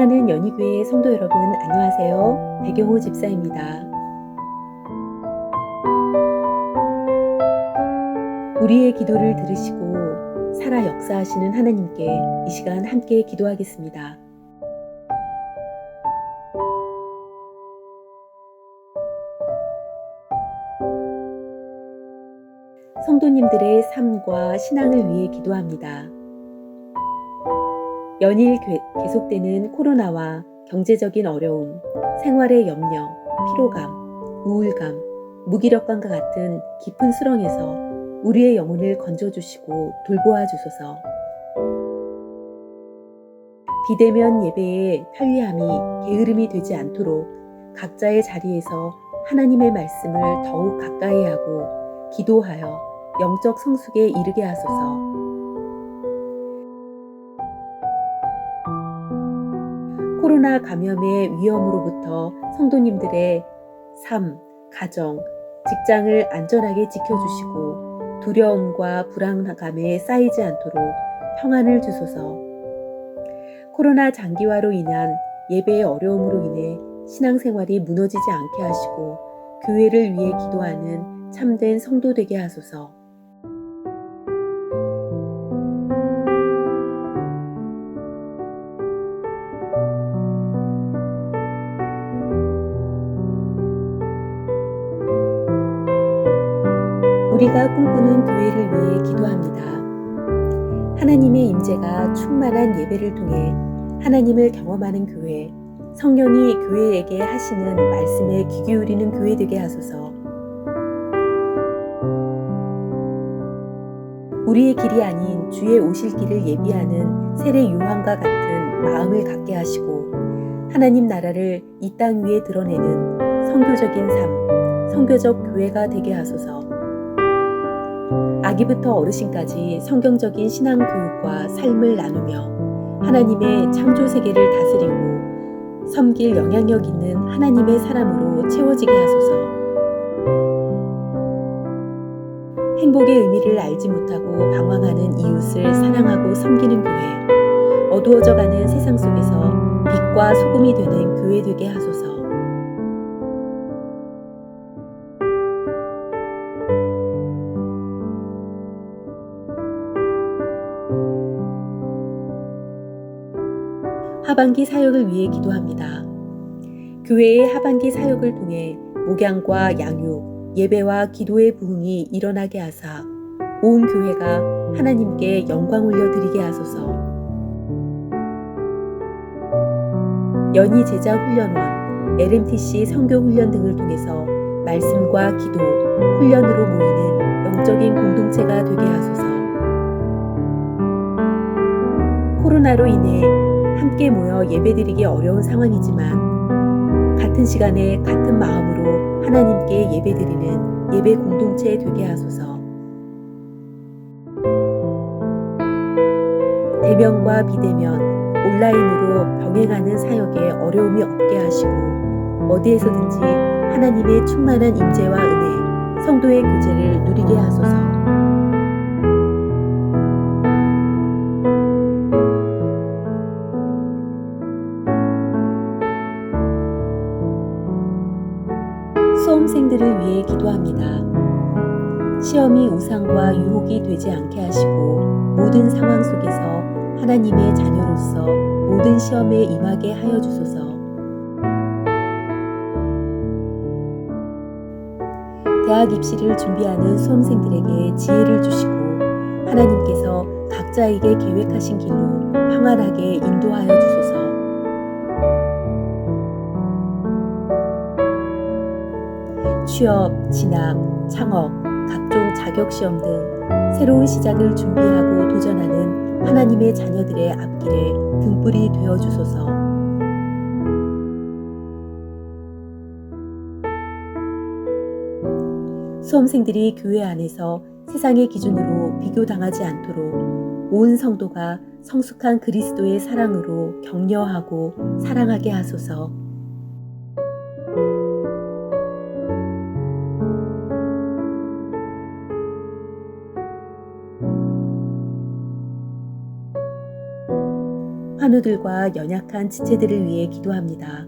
사랑하는 연희교회 성도 여러분, 안녕하세요. 배경호 집사입니다. 우리의 기도를 들으시고 살아 역사하시는 하나님께 이 시간 함께 기도하겠습니다. 성도님들의 삶과 신앙을 위해 기도합니다. 연일 계속되는 코로나와 경제적인 어려움, 생활의 염려, 피로감, 우울감, 무기력감과 같은 깊은 수렁에서 우리의 영혼을 건져주시고 돌보아 주소서. 비대면 예배의 편리함이 게으름이 되지 않도록 각자의 자리에서 하나님의 말씀을 더욱 가까이 하고 기도하여 영적 성숙에 이르게 하소서. 코로나 감염의 위험으로부터 성도님들의 삶, 가정, 직장을 안전하게 지켜주시고 두려움과 불안감에 쌓이지 않도록 평안을 주소서. 코로나 장기화로 인한 예배의 어려움으로 인해 신앙생활이 무너지지 않게 하시고 교회를 위해 기도하는 참된 성도 되게 하소서. 우리가 꿈꾸는 교회를 위해 기도합니다. 하나님의 임재가 충만한 예배를 통해 하나님을 경험하는 교회, 성령이 교회에게 하시는 말씀에 귀 기울이는 교회 되게 하소서. 우리의 길이 아닌 주의 오실 길을 예비하는 세례 요한과 같은 마음을 갖게 하시고 하나님 나라를 이 땅 위에 드러내는 선교적인 삶, 선교적 교회가 되게 하소서. 아기부터 어르신까지 성경적인 신앙교육과 삶을 나누며 하나님의 창조 세계를 다스리고 섬길 영향력 있는 하나님의 사람으로 채워지게 하소서. 행복의 의미를 알지 못하고 방황하는 이웃을 사랑하고 섬기는 교회, 어두워져가는 세상 속에서 빛과 소금이 되는 교회 되게 하소서. 하반기 사역을 위해 기도합니다. 교회의 하반기 사역을 통해 목양과 양육, 예배와 기도의 부흥이 일어나게 하사 온 교회가 하나님께 영광 올려드리게 하소서. 연희 제자 훈련원, LMTC 선교 훈련 등을 통해서 말씀과 기도, 훈련으로 모이는 영적인 공동체가 되게 하소서. 코로나로 인해 함께 모여 예배드리기 어려운 상황이지만 같은 시간에 같은 마음으로 하나님께 예배드리는 예배 공동체 되게 하소서. 대면과 비대면, 온라인으로 병행하는 사역에 어려움이 없게 하시고 어디에서든지 하나님의 충만한 임재와 은혜, 성도의 교제를 누리게 하소서. 수험생들을 위해 기도합니다. 시험이 우상과 유혹이 되지 않게 하시고 모든 상황 속에서 하나님의 자녀로서 모든 시험에 임하게 하여 주소서. 대학 입시를 준비하는 수험생들에게 지혜를 주시고 하나님께서 각자에게 계획하신 길로 평안하게 인도하여 주소서. 취업, 진학, 창업, 각종 자격시험 등 새로운 시작을 준비하고 도전하는 하나님의 자녀들의 앞길에 등불이 되어 주소서. 수험생들이 교회 안에서 세상의 기준으로 비교당하지 않도록 온 성도가 성숙한 그리스도의 사랑으로 격려하고 사랑하게 하소서. 환우들과 연약한 지체들을 위해 기도합니다.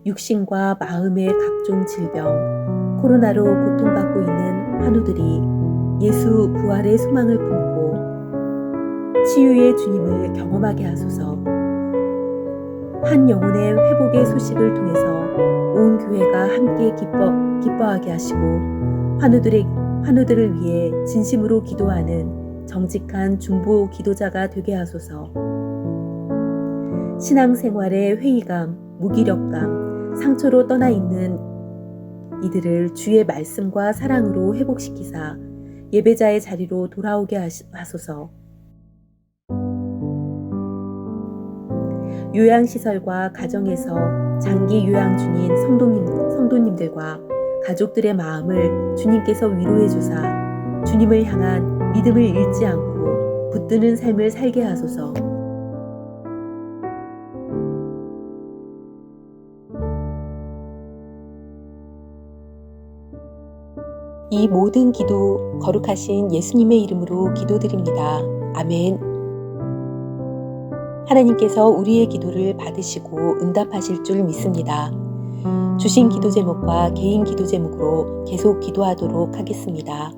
육신과 마음의 각종 질병, 코로나로 고통받고 있는 환우들이 예수 부활의 소망을 품고 치유의 주님을 경험하게 하소서. 한 영혼의 회복의 소식을 통해서 온 교회가 함께 기뻐하게 하시고 환우들을 위해 진심으로 기도하는 정직한 중보 기도자가 되게 하소서. 신앙생활의 회의감, 무기력감, 상처로 떠나 있는 이들을 주의 말씀과 사랑으로 회복시키사 예배자의 자리로 돌아오게 하소서. 요양시설과 가정에서 장기 요양 중인 성도님들과 가족들의 마음을 주님께서 위로해 주사 주님을 향한 믿음을 잃지 않고 붙드는 삶을 살게 하소서. 이 모든 기도 거룩하신 예수님의 이름으로 기도드립니다. 아멘. 하나님께서 우리의 기도를 받으시고 응답하실 줄 믿습니다. 주신 기도 제목과 개인 기도 제목으로 계속 기도하도록 하겠습니다.